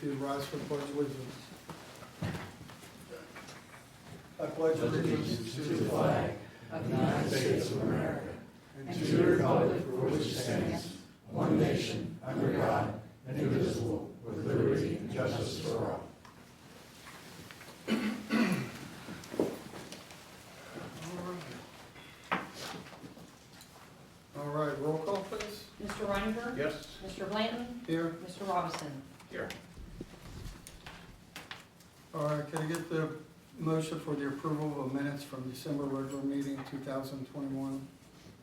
if you rise for the pledge of allegiance. I pledge allegiance to the flag of the United States of America and to the republic for which it stands, one nation, under God, indivisible, with liberty and justice for all. All right, roll call, please. Mr. Reininger? Yes. Mr. Blanton? Here. Mr. Robinson? Here. All right, can I get the motion for the approval of minutes from December regular meeting 2021?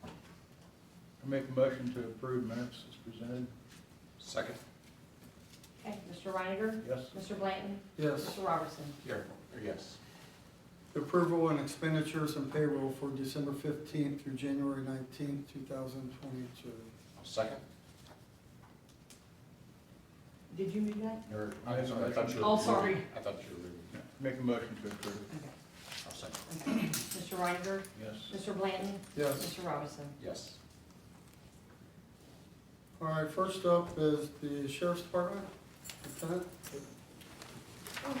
I make a motion to approve minutes as presented. Second. Okay, Mr. Reininger? Yes. Mr. Blanton? Yes. Mr. Robinson? Here. Yes. Approval and expenditures and payroll for December 15th through January 19th, 2022. Second. Did you do that? Or, I thought you were. Oh, sorry. I thought you were reading. Make a motion to approve. Okay. I'll second. Okay. Mr. Reininger? Yes. Mr. Blanton? Yes. Mr. Robinson? Yes. All right, first up is the Sheriff's Department. Lieutenant? Oh, sorry.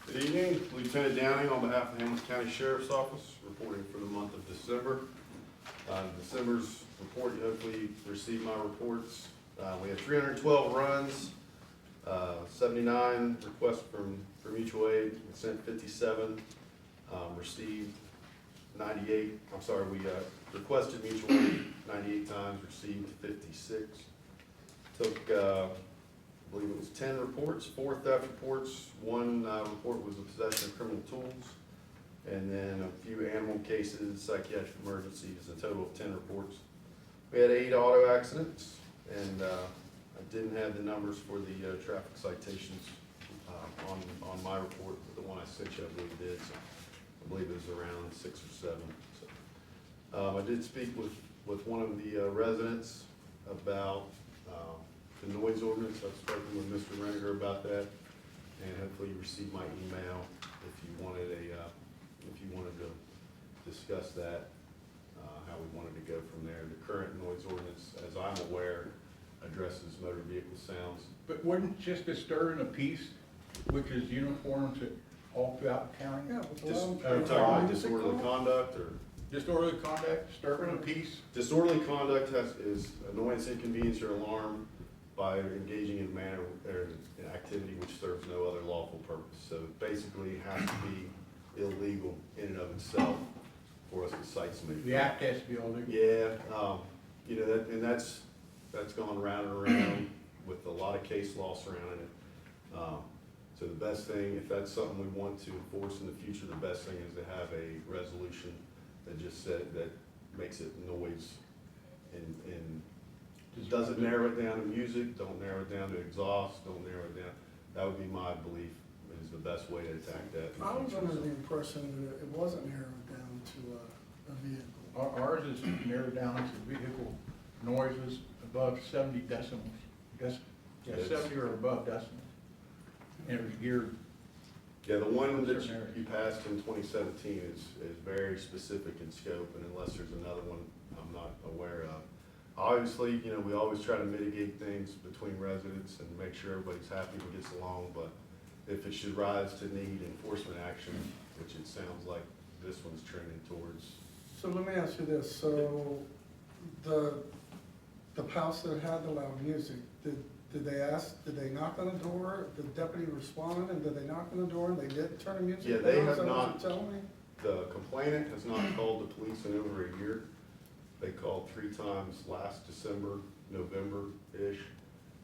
Good evening, Lieutenant Downing on behalf of the Hamilton County Sheriff's Office, reporting for the month of December. December's report, you hopefully received my reports. We had 312 runs, 79 requests for mutual aid, we sent 57, received 98, we requested mutual aid 98 times, received 56. Took, I believe it was 10 reports, 4 theft reports, 1 report was the possession of criminal tools, and then a few animal cases, psychiatric emergencies, a total of 10 reports. We had 8 auto accidents, and I didn't have the numbers for the traffic citations on my report, but the one I sent you, I believe did, so I believe it was around 6 or 7. So, I did speak with one of the residents about the noise ordinance. I've spoken with Mr. Renninger about that, and hopefully you received my email if you wanted to discuss that, how we wanted to go from there. The current noise ordinance, as I'm aware, addresses motor vehicle sounds. But wouldn't just disturbing a piece, which is uniform to all throughout the county? Yeah, with the Just, loud- are you talking about disorderly conduct, or? Disorderly conduct, disturbing a piece? Disorderly conduct is annoyance, inconvenience, or alarm by engaging in manner or an activity which serves no other lawful purpose. So basically, it has to be illegal in and of itself for us to cite somebody. The act has to be illegal. Yeah, you know, that's gone round and around with a lot of case law surrounding it. So the best thing, if that's something we want to enforce in the future, the best thing is to have a resolution that just that makes it noise and doesn't narrow it down to music, don't narrow it down to exhaust, don't narrow it down. That would be my belief, is the best way to attack that. I was under the impression that it wasn't narrowed down to a vehicle. Ours is narrowed down to vehicle noises above 70 decibels. Yes, yeah, Yes. 70 or above decibels. And it was geared. Yeah, the one that you passed in 2017 is very specific in scope, and unless there's another one I'm not aware of. Obviously, you know, we always try to mitigate things between residents and make sure everybody's happy and gets along, but if it should rise to need enforcement action, which it sounds like this one's trending towards. So let me ask you this, so the house that had the loud music, did they knock on the door, the deputy responded, and did they knock on the door and they did turn the music down? Yeah, they Is have that what not. you're telling me? The complainant has not called the police in over a year. They called 3 times last December, November-ish,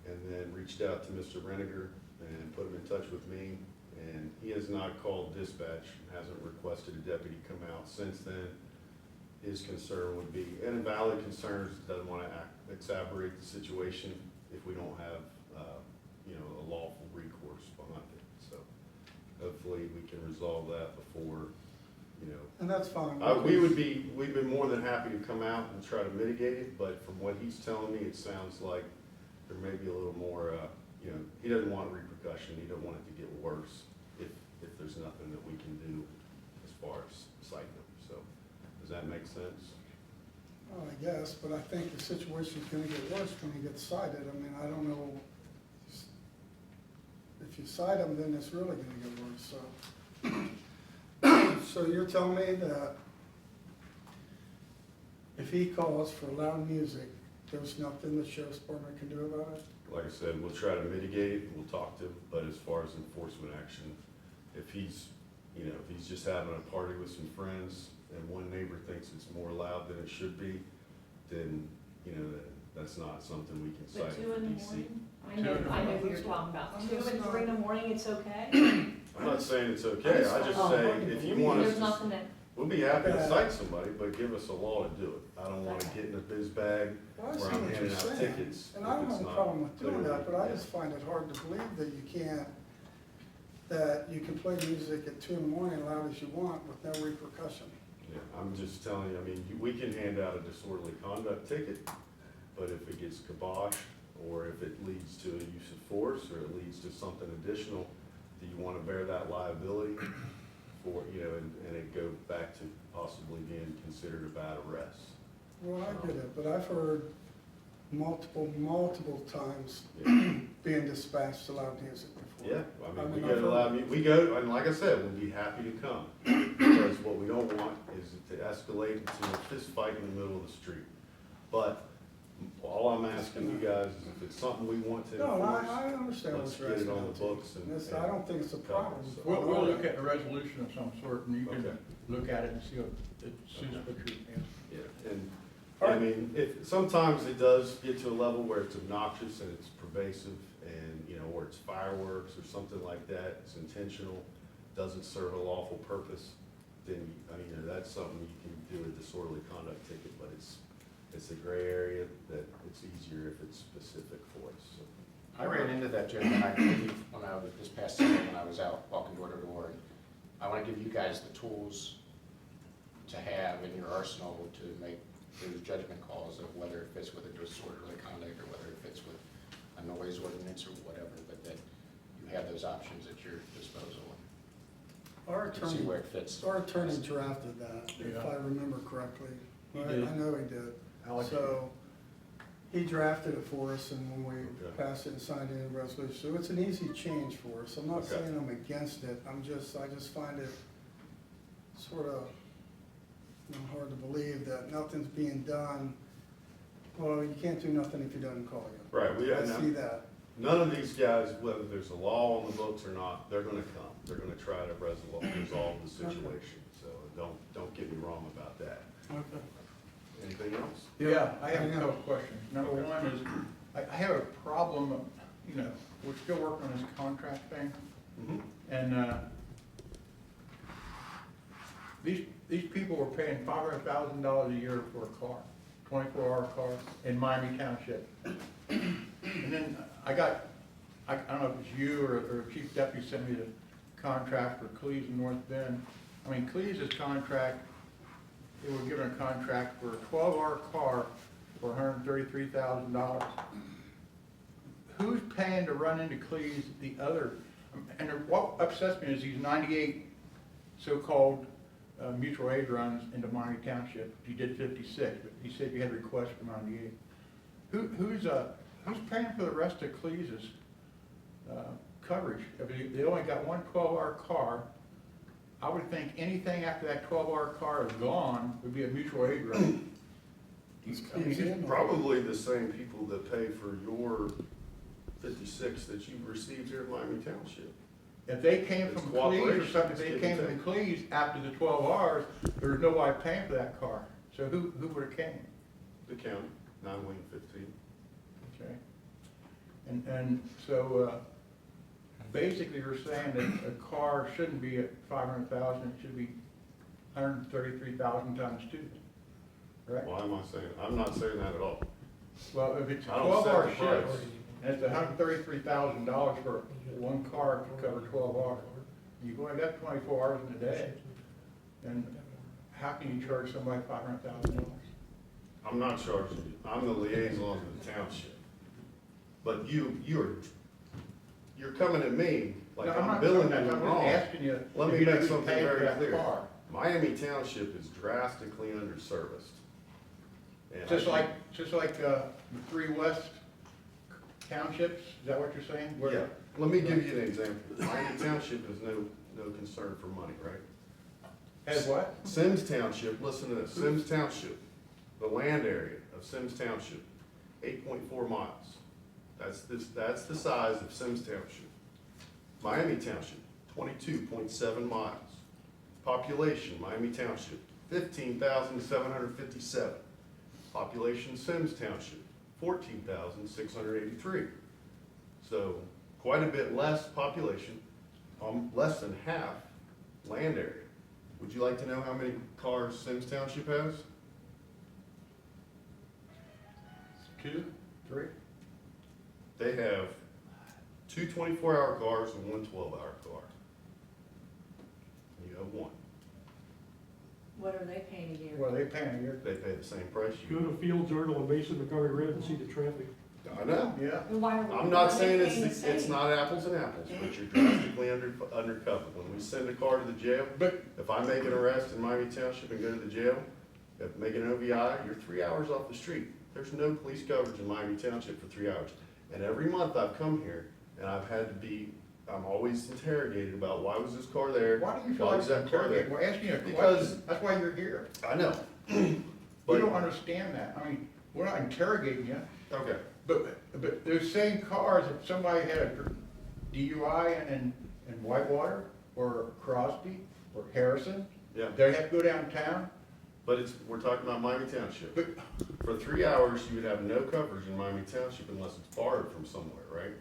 and then reached out to Mr. Renninger and put him in touch with me. And he has not called dispatch, hasn't requested a deputy come out since then. His concern would be, and a valid concern, doesn't want to exacerbate the situation if we don't have, you know, a lawful recourse behind it. So hopefully we can resolve that before, you know. And that's fine. We'd be more than happy to come out and try to mitigate it, but from what he's telling me, it sounds like there may be a little more, you know, he doesn't want repercussion, he doesn't want it to get worse if there's nothing that we can do as far as citing them. So, does that make sense? Well, I guess, but I think the situation's gonna get worse when he gets cited. I mean, I don't know. If you cite him, then it's really gonna get worse, so. So you're telling me that if he calls for loud music, there's nothing the sheriff's department can do about it? Like I said, we'll try to mitigate it, we'll talk to him, but as far as enforcement action, if he's, you know, if he's just having a party with some friends and one neighbor thinks it's more loud than it should be, then, you know, that's not something we can But cite 2 for in the DC. morning? Two in the I know morning. who you're talking about. I'm 2 just and not- 3 in the morning, it's okay? I'm not saying it's okay, I just Oh. say, if you want us There's to, nothing that, we'll be happy to cite somebody, but give us a law to do it. I don't wanna get in a biz bag Well, I see where I'm what handing you're out saying, tickets and if I don't it's have a not problem with doing that, but I clearly- just find it hard to believe that you can't, that you can play music at 2 in the morning loud as you want with no repercussion. Yeah, I'm just telling you, I mean, we can hand out a disorderly conduct ticket, but if it gets kiboshed, or if it leads to a use of force, or it leads to something additional, do you wanna bear that liability for, you know, and it go back to possibly being considered a bad arrest? Well, I get it, but I've heard multiple times Yeah. being dispatched to loud music before. Yeah, I mean, we I've go to heard- loud we go, and like I said, we'll be happy to come, because what we don't want is it to escalate into a fist fight in the middle of the street. But all I'm asking you guys is if it's something we want to No, enforce, I understand let's what you're get it asking. on the books and. This, I don't think it's a problem. So- We'll look at a resolution of some sort, and you can Okay. look at it and see if it suits what you're, Yeah, and, I mean, if, sometimes it does get to a level where it's obnoxious and it's pervasive and, you know, or it's fireworks or something like that, it's intentional, doesn't serve a lawful purpose, then, I mean, you know, that's something you can do a disorderly conduct ticket, but it's a gray area that it's easier if it's specific for us, so. I ran into that gentleman, I believe, when I was, this past summer, when I was out walking door to door. And I want to give you guys the tools to have in your arsenal to make those judgment calls of whether it fits with a disorderly conduct or whether it fits with a noise ordinance or whatever, but that you have those options at your disposal Our and see attorney, where it fits. our attorney drafted that, if Yeah. I remember correctly. He I did. I know he did. Alex. So, he drafted it for us, and when we Okay. passed it and signed it in resolution, so it's an easy change for us. I'm not Okay. saying I'm against it, I just find it sort of, you know, hard to believe that nothing's being done. Well, you can't do nothing if he doesn't call you. Right, I see that. None of these guys, whether there's a law on the books or not, they're gonna come. They're gonna try to resolve the situation, so don't get me wrong about that. Okay. Anything else? Yeah, I have a Yeah. couple questions. Number Okay. one is, I have a problem, you know, we're still working on this contract thing, Mm-hmm. and, these people were paying $500,000 a year for a car, 24-hour car in Miami Township. And then I don't know if it's you or Chief Deputy sent me the contract for Cleese and North Bend. I mean, Cleese's contract, they were given a contract for a 12-hour car for $133,000. Who's paying to run into Cleese the other? And what upsets me is these 98 so-called mutual aid runs into Miami Township. You did 56, but you said you had requests for 98. Who's paying for the rest of Cleese's coverage? If they only got one 12-hour car, I would think anything after that 12-hour car is gone would be a mutual aid run. I mean, It's Probably the same people that pay for your 56 that you received here in Miami Township. if they came It's from Cleese or cooperation. something, It's if they give came and from take. Cleese after the 12 hours, there was nobody paying for that car. So who would have came? The county, 9-15. Okay. And so, basically you're saying that a car shouldn't be at 500,000, it should be 133,000 times two, right? Why am I saying, I'm not saying that at all. Well, if it's a I don't set 12-hour the shift, price. and it's $133,000 for one car to cover 12 hours, you've only got 24 hours in a day, and how can you charge somebody $500,000? I'm not charging you, I'm the liaison to the township. But you're coming at me like No, I'm not billing saying you that. I'm wrong. just asking you. Let if me you know make who's something paying for very that clear. car. Miami Township is drastically underserviced. And Just like the 3 West Townships, is that what you're saying? Where- Yeah, let me give you an example. Miami Township is no concern for money, right? Has what? Sims Township, listen to this, Sims Township, the land area of Sims Township, 8.4 miles. That's the size of Sims Township. Miami Township, 22.7 miles. Population, Miami Township, 15,757. Population, Sims Township, 14,683. So quite a bit less population, less than half land area. Would you like to know how many cars Sims Township has? 2, 3? They have 2 24-hour cars and 1 12-hour car. You have 1. What are they paying a year? What are they paying a year? They pay the same price Go you to Field Journal and Mason Montgomery Road and see the traffic. do. I know. Yeah. And why are we- I'm not why are saying they paying the it's same? not apples and apples, but you're drastically undercover. When we send a car to the jail, But, if I make an arrest in Miami Township and go to the jail, if make an OVI, you're 3 hours off the street. There's no police coverage in Miami Township for 3 hours. And every month I've come here and I'm always interrogated about why was this car there? why do you feel Why like was that car there? we're asking you a Because- question? That's why you're here. I know. We But, don't understand that. I mean, we're not interrogating you, okay, but those same cars, if somebody had a DUI in Whitewater, or Crosby, or Harrison, yeah, they have to go downtown, but we're talking about Miami Township. but, For 3 hours, you would have no coverage in Miami Township unless it's borrowed from somewhere, right?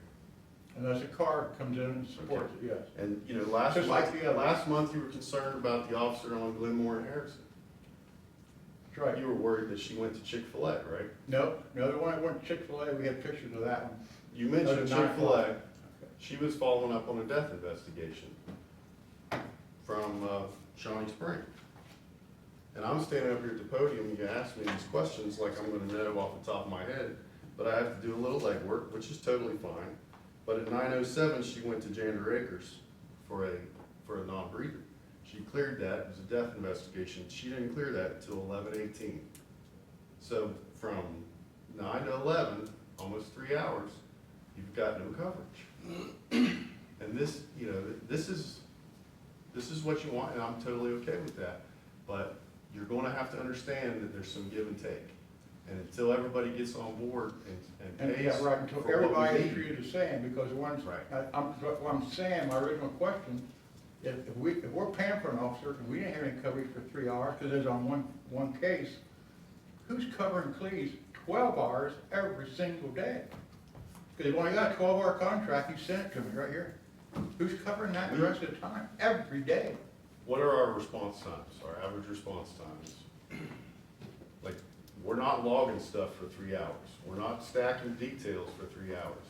unless a car comes in and supports it, yes. And, you know, last Just like month, the other. last month you were concerned about the officer on Glenmore and Harrison. That's right. You were worried that she went to Chick-fil-A, right? No, the one that went to Chick-fil-A, we had pictures of that one. You mentioned That was 9 o'clock. Chick-fil-A. She was following up on a death investigation from Shawnee Spring. And I'm standing up here at the podium, and you ask me these questions like I'm gonna know off the top of my head, but I have to do a little legwork, which is totally fine. But at 9:07, she went to Jander Acres for a non-breather. She cleared that, it was a death investigation. She didn't clear that until 11:18. So from 9 to 11, almost 3 hours, you've got no coverage. And this, you know, this is what you want, and I'm totally okay with that. But you're gonna have to understand that there's some give and take. And until everybody gets on board and And, pays yeah, right, until for what everybody we is need. treated the same, because once, Right. what I'm saying, my original question, if we're paying for an officer, and we didn't have any coverage for 3 hours, because there's on one case, who's covering Cleese 12 hours every single day? Because when you got a 12-hour contract, you sent it to me right here. Who's covering that the rest of the time, every day? What are our response times, our average response times? Like, we're not logging stuff for 3 hours. We're not stacking details for 3 hours.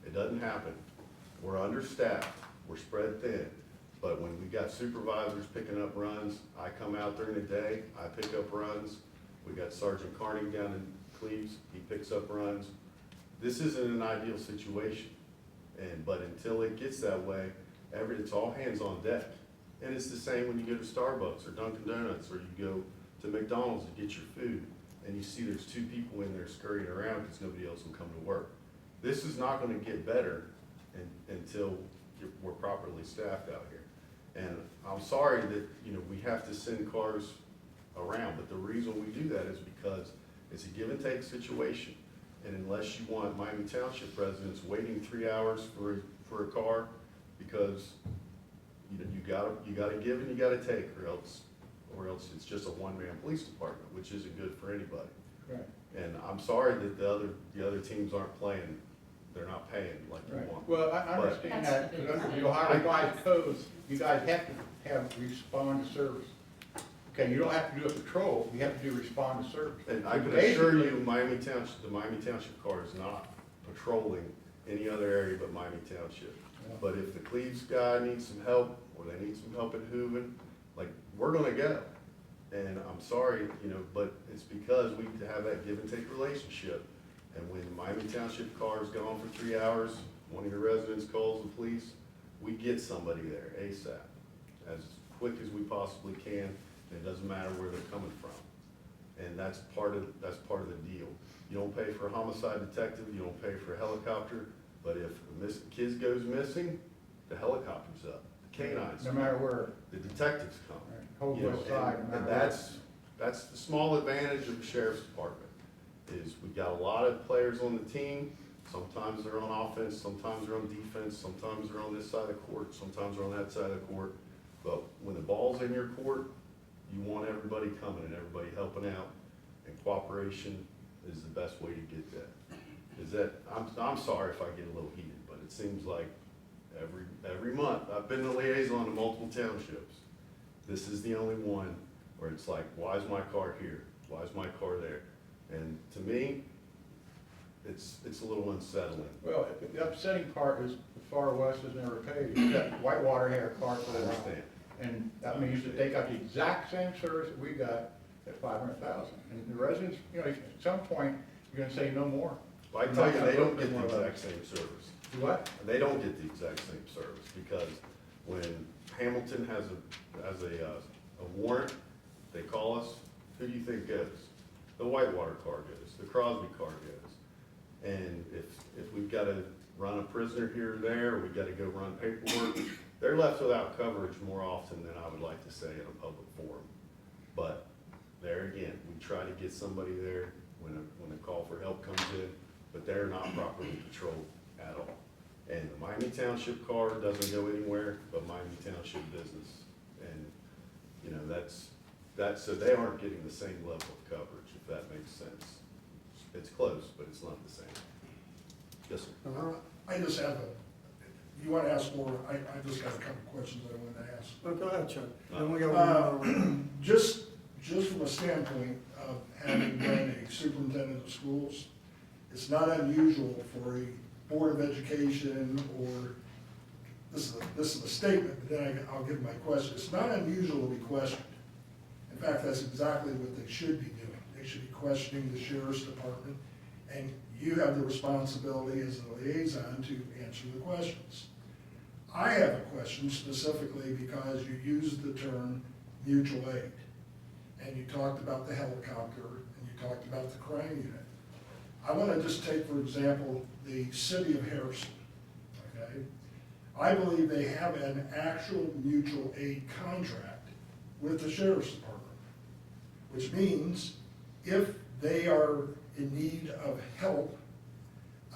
It doesn't happen. We're understaffed, we're spread thin. But when we got supervisors picking up runs, I come out during the day, I pick up runs. We got Sergeant Carney down in Cleves, he picks up runs. This isn't an ideal situation. But until it gets that way, it's all hands on deck. And it's the same when you go to Starbucks or Dunkin' Donuts, or you go to McDonald's to get your food, and you see there's 2 people in there scurrying around because nobody else will come to work. This is not gonna get better until we're properly staffed out here. And I'm sorry that, you know, we have to send cars around, but the reason we do that is because it's a give and take situation. And unless you want Miami Township residents waiting 3 hours for a car, because you gotta give and you gotta take, or else it's just a one-man police department, which isn't good for anybody. Right. And I'm sorry that the other teams aren't playing, they're not paying like you Right. want. Well, I understand that, because under the Ohio Revised Codes, you guys have to have respond to service. Okay, you don't have to do a patrol, you have to do respond to service. And I can assure you, Basically- the Miami Township car is not patrolling any other area but Miami Township. Yeah. But if the Cleves guy needs some help, or they need some help in Hooven, like, we're gonna go. And I'm sorry, you know, but it's because we have that give and take relationship. And when the Miami Township car is gone for 3 hours, one of your residents calls the police, we get somebody there ASAP, as quick as we possibly can, and it doesn't matter where they're coming from. And that's part of the deal. You don't pay for a homicide detective, you don't pay for a helicopter, but if a kid goes missing, the helicopter's up, the canines, No matter where, the detectives come. right, whole You know, west side, no and matter that's the small advantage of the sheriff's department, is we got a lot of players on the team. Sometimes they're on offense, sometimes they're on defense, sometimes they're on this side of the court, sometimes they're on that side of the court. But when the ball's in your court, you want everybody coming and everybody helping out, and cooperation is the best way to get that. I'm sorry if I get a little heated, but it seems like every month, I've been the liaison to multiple townships. This is the only one where it's like, why is my car here? Why is my car there? And to me, it's a little unsettling. Well, the upsetting part is the Far West has never paid. Whitewater had a car for I a while. understand. And that means that they got the exact same service that we got at 500,000. And the residents, you know, at some point, you're gonna say no more. I tell you, they don't get the exact same service. Do what? They don't get the exact same service, because when Hamilton has a warrant, they call us, who do you think goes? The Whitewater car goes, the Crosby car goes. And if we've gotta run a prisoner here or there, or we've gotta go run paperwork, they're left without coverage more often than I would like to say in a public forum. But there again, we try to get somebody there when a call for help comes in, but they're not properly patrolled at all. And the Miami Township car doesn't go anywhere but Miami Township business. And, you know, that's, so they aren't getting the same level of coverage, if that makes sense. It's close, but it's not the same. Yes, sir. I just have you want to ask more, I just got a couple questions I wanted to ask. But go ahead, Chuck. Then we got one more. Just from a standpoint of having been a superintendent of schools, it's not unusual for a Board of Education, or, this is a statement, but then I'll give my question. It's not unusual to be questioned. In fact, that's exactly what they should be doing. They should be questioning the sheriff's department, and you have the responsibility as a liaison to answer the questions. I have a question specifically because you used the term mutual aid, and you talked about the helicopter, and you talked about the crime unit. I want to just take, for example, the city of Harrison, okay? I believe they have an actual mutual aid contract with the sheriff's department, which means if they are in need of help,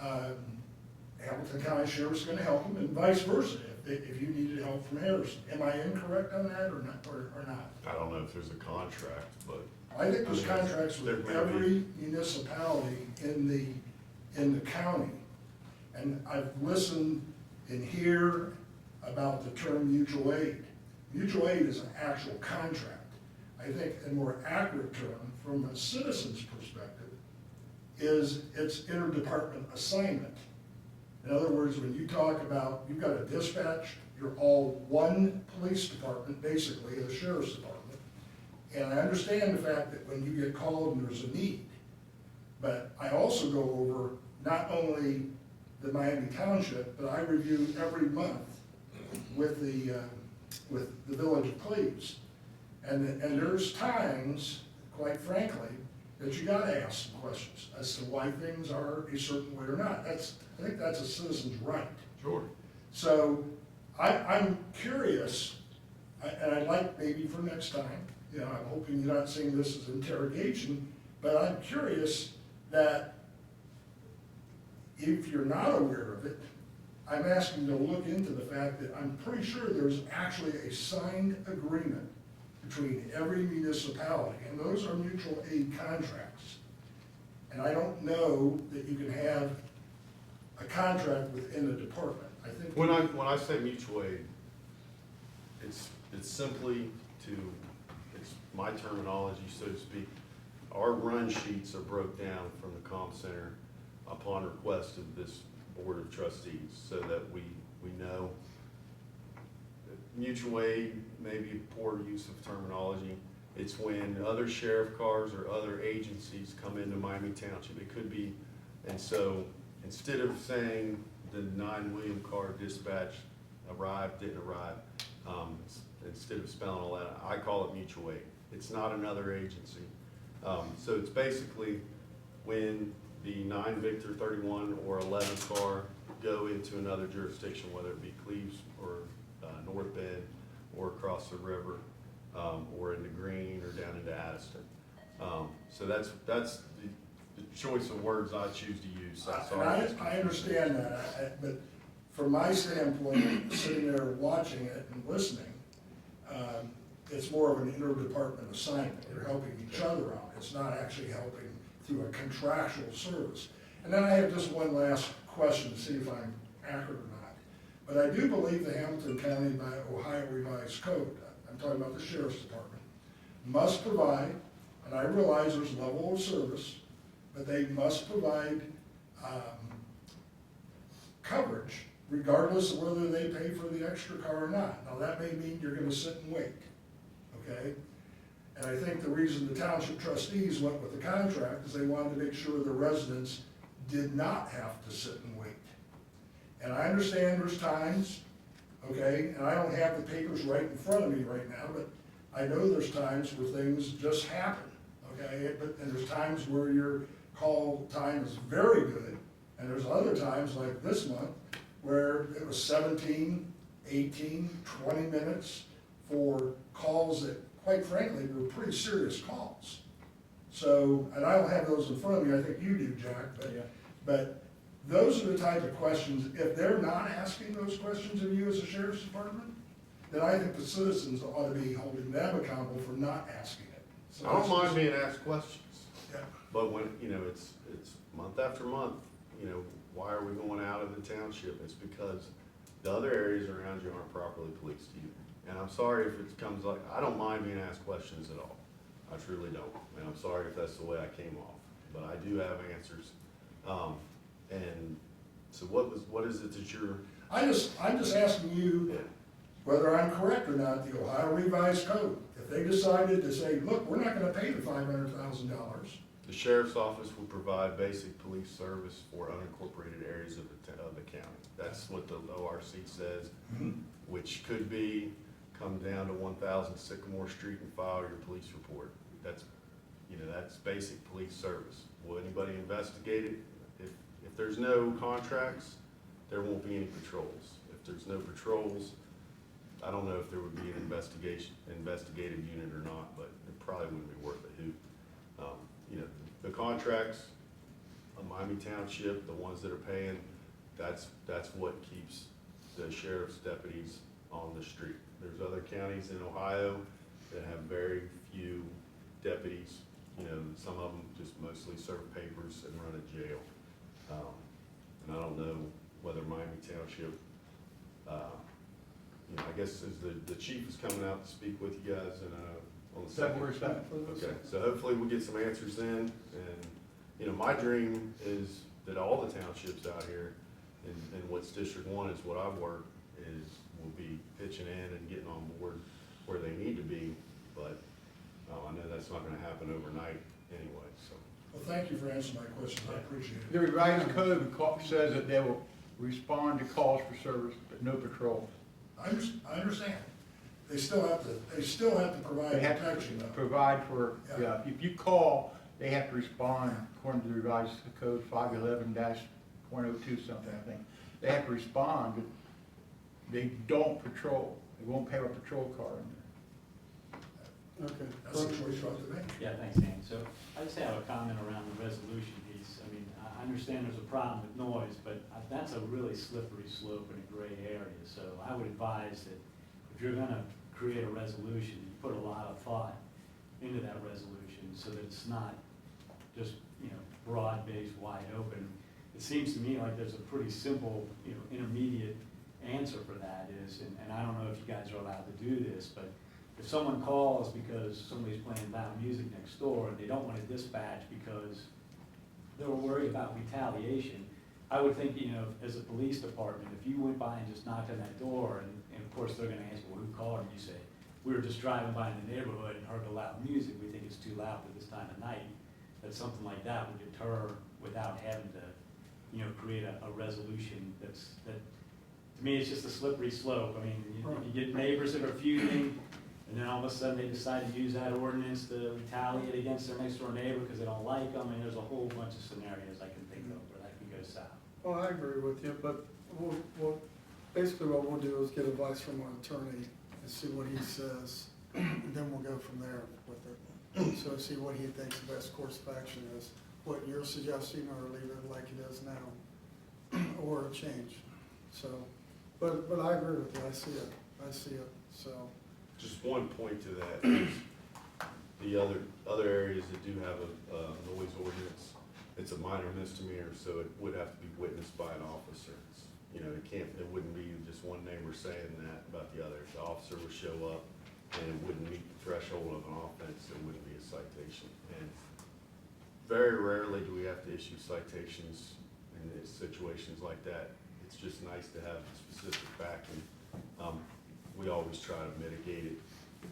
Hamilton County Sheriff's gonna help them, and vice versa, if you needed help from Harrison. Am I incorrect on that, or not, or not? I don't know if there's a contract, but I think there's contracts with There may be. every municipality in the county. And I've listened and hear about the term mutual aid. Mutual aid is an actual contract. I think a more accurate term from a citizen's perspective is it's interdepartment assignment. In other words, when you talk about, you've got a dispatch, you're all one police department, basically, the sheriff's department. And I understand the fact that when you get called and there's a need, but I also go over not only the Miami Township, but I review every month with the Village of Cleves. And there's times, quite frankly, that you gotta ask some questions as to why things are a certain way or not. I think that's a citizen's right. sure. So I'm curious, and I'd like maybe for next time, you know, I'm hoping you're not seeing this as interrogation, but I'm curious that if you're not aware of it, I'm asking you to look into the fact that I'm pretty sure there's actually a signed agreement between every municipality, and those are mutual aid contracts. And I don't know that you can have a contract within a department. I think. When I say mutual aid, it's simply it's my terminology, so to speak. Our run sheets are broke down from the comm center upon request of this Board of Trustees, so that we know. Mutual aid may be a poor use of terminology. It's when other sheriff cars or other agencies come into Miami Township. It could be, and so instead of saying the 9 William car dispatch arrived, didn't arrive, instead of spelling all that, I call it mutual aid. It's not another agency. So it's basically when the 9 Victor 31 or 11 car go into another jurisdiction, whether it be Cleves or North Bend or across the river, or into Green or down into Addison. So that's the choice of words I choose to use. So sorry. I understand that, but from my standpoint, sitting there watching it and listening, it's more of an interdepartment assignment. They're helping each other out. It's not actually helping through a contractual service. And then I have just one last question to see if I'm accurate or not. But I do believe the Hamilton County by Ohio Revised Code, I'm talking about the Sheriff's Department, must provide, and I realize there's a level of service, but they must provide coverage regardless of whether they pay for the extra car or not. Now, that may mean you're gonna sit and wait, okay? And I think the reason the township trustees went with the contract is they wanted to make sure the residents did not have to sit and wait. And I understand there's times, okay, and I don't have the papers right in front of me right now, but I know there's times where things just happen, okay? And there's times where your call time is very good, and there's other times like this month where it was 17, 18, 20 minutes for calls that, quite frankly, were pretty serious calls. So, and I don't have those in front of me, I think you do, Jack, but those are the type of questions, if they're not asking those questions of you as a sheriff's department, then I think the citizens ought to be holding them accountable for not asking it. So I don't that's mind just- being asked questions, Yeah. but when, it's month after month, why are we going out of the township? It's because the other areas around you aren't properly policed either. And I'm sorry if it comes like, I don't mind being asked questions at all. I truly don't. And I'm sorry if that's the way I came off, but I do have answers. And so what is it that you're, I'm just asking you yeah, whether I'm correct or not, the Ohio Revised Code. If they decided to say, look, we're not gonna pay the $500,000, the sheriff's office will provide basic police service for unincorporated areas of the county. That's what the ORC says, which could be, come down to 1000 Sycamore Street and file your police report. That's basic police service. Will anybody investigate it? If there's no contracts, there won't be any patrols. If there's no patrols, I don't know if there would be an investigative unit or not, but it probably wouldn't be worth a hoot. The contracts, Miami Township, the ones that are paying, that's what keeps the sheriff's deputies on the street. There's other counties in Ohio that have very few deputies. Some of them just mostly serve papers and run a jail. And I don't know whether Miami Township, I guess as the chief is coming out to speak with you guys and on the second. February 7th. Okay, so hopefully we'll get some answers then, and, my dream is that all the townships out here, and what's District 1 is what I've worked, will be pitching in and getting on board where they need to be, but, I know that's not gonna happen overnight anyway, so. well, thank you for answering my question, I appreciate it. The revised code says that they will respond to calls for service, but no patrol. I understand. They still have to provide They have protection to though. provide for, Yeah. if you call, they have to respond according to the revised code 511-.02 something, I think. They have to respond, but they don't patrol. They won't have a patrol car in there. Okay. That's a choice you have to make. Yeah, thanks, Dan. So I just have a comment around the resolution piece. I mean, I understand there's a problem with noise, but that's a really slippery slope and a gray area. So I would advise that if you're gonna create a resolution, you put a lot of thought into that resolution so that it's not just, broad-based, wide open. It seems to me like there's a pretty simple, intermediate answer for that is, and I don't know if you guys are allowed to do this, but if someone calls because somebody's playing loud music next door and they don't want to dispatch because they're worried about retaliation, I would think, as a police department, if you went by and just knocked on that door and of course they're gonna ask, well, who called? And you say, we were just driving by in the neighborhood and heard the loud music, we think it's too loud for this time of night, that something like that would deter without having to, create a resolution that, to me, it's just a slippery slope. I mean, if you get neighbors that are feuding, and then all of a sudden they decide to use that ordinance to retaliate against their next door neighbor because they don't like them, and there's a whole bunch of scenarios I can think of where that can go south. Well, I agree with you, but basically what we'll do is get advice from our attorney and see what he says, and then we'll go from there with it. So see what he thinks the best course of action is, what you're suggesting, or leave it like it is now, or a change. So, but I agree with you, I see it, so. Just one point to that is the other areas that do have a noise ordinance, it's a minor misdemeanor, so it would have to be witnessed by an officer. You know, it wouldn't be just one neighbor saying that about the other. The officer would show up and it wouldn't meet the threshold of an offense, it wouldn't be a citation. And very rarely do we have to issue citations in situations like that. It's just nice to have specific backing. We always try to mitigate it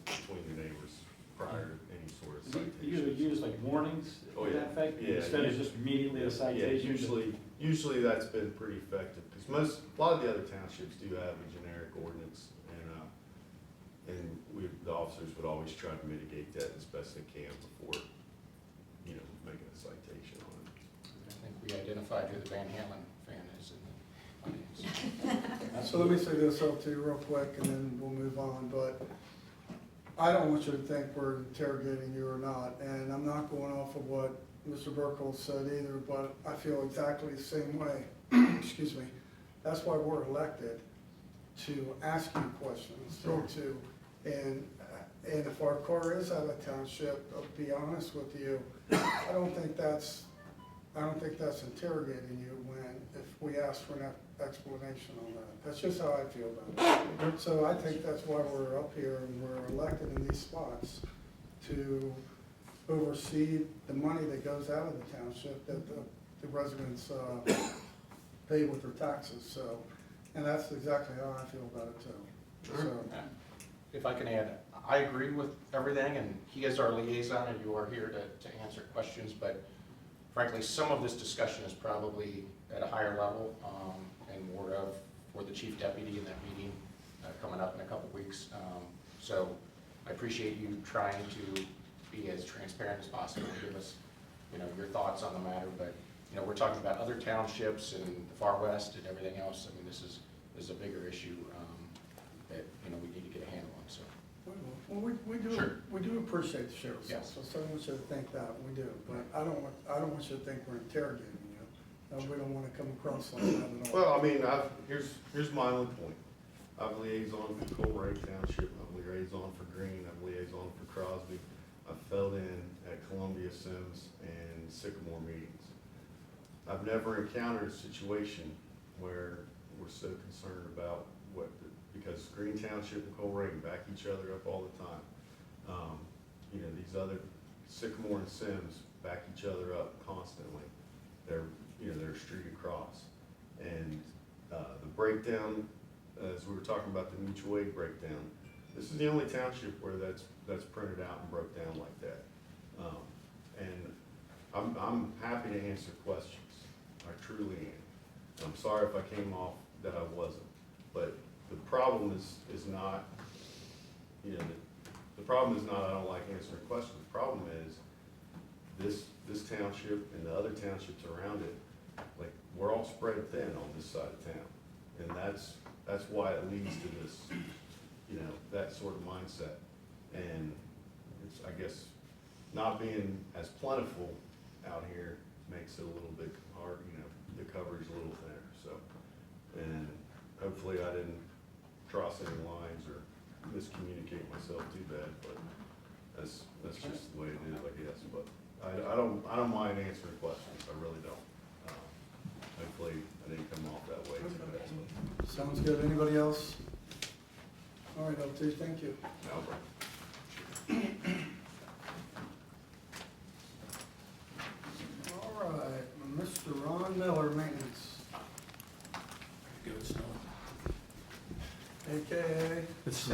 between the neighbors prior to any sort of You citation. use like warnings Oh, to yeah. that effect, Yeah, instead of just immediately a citation? Yeah, usually that's been pretty effective, because a lot of the other townships do have a generic ordinance, and the officers would always try to mitigate that as best they can before, you know, making a citation on it. I think we identified who the Van Halen fan is in the audience. So let me say this up to you real quick, and then we'll move on, but I don't want you to think we're interrogating you or not, and I'm not going off of what Mr. Burkle said either, but I feel exactly the same way. Excuse me. That's why we're elected, to ask you questions, and if our car is out of township, I'll be honest with you, I don't think that's interrogating you if we ask for an explanation on that. That's just how I feel about it. So I think that's why we're up here and we're elected in these spots, to oversee the money that goes out of the township that the residents pay with their taxes. So, and that's exactly how I feel about it too. So, If I can add, I agree with everything, and he is our liaison, and you are here to answer questions, but frankly, some of this discussion is probably at a higher level, and more of for the chief deputy in that meeting coming up in a couple weeks. So I appreciate you trying to be as transparent as possible, and give us, you know, your thoughts on the matter, but, you know, we're talking about other townships in the far west and everything else. I mean, this is a bigger issue that, you know, we need to get a handle on, so. well, Sure. we do appreciate the sheriff's Yes. office, so I want you to think that, we do, but I don't want you to think we're interrogating you. We don't want to come across like that at all. Well, I mean, here's my only point. I've liaison for Colerain Township, I'm liaison for Green, I'm liaison for Crosby. I've filled in at Columbia, Sims, and Sycamore meetings. I've never encountered a situation where we're so concerned about because Green Township and Colerain back each other up all the time. You know, these other, Sycamore and Sims back each other up constantly. They're a street across. And the breakdown, as we were talking about the mutual aid breakdown, this is the only township where that's printed out and broke down like that. And I'm happy to answer questions. I truly am. And I'm sorry if I came off that I wasn't. But the problem is not, you know, the problem is not I don't like answering questions. The problem is this township and the other townships around it, like, we're all spread thin on this side of town. And that's why it leads to this, you know, that sort of mindset. And it's, I guess, not being as plentiful out here makes it a little bit hard, you know, the coverage a little thinner, so. And hopefully I didn't cross any lines or miscommunicate myself too bad, but that's just the way it is, I guess. But I don't mind answering questions, I really don't. Hopefully I didn't come off that way too bad. Sounds good. Anybody else? All right, LT, thank you. Albert. All right, Mr. Ron Miller, maintenance. Good snow. AKA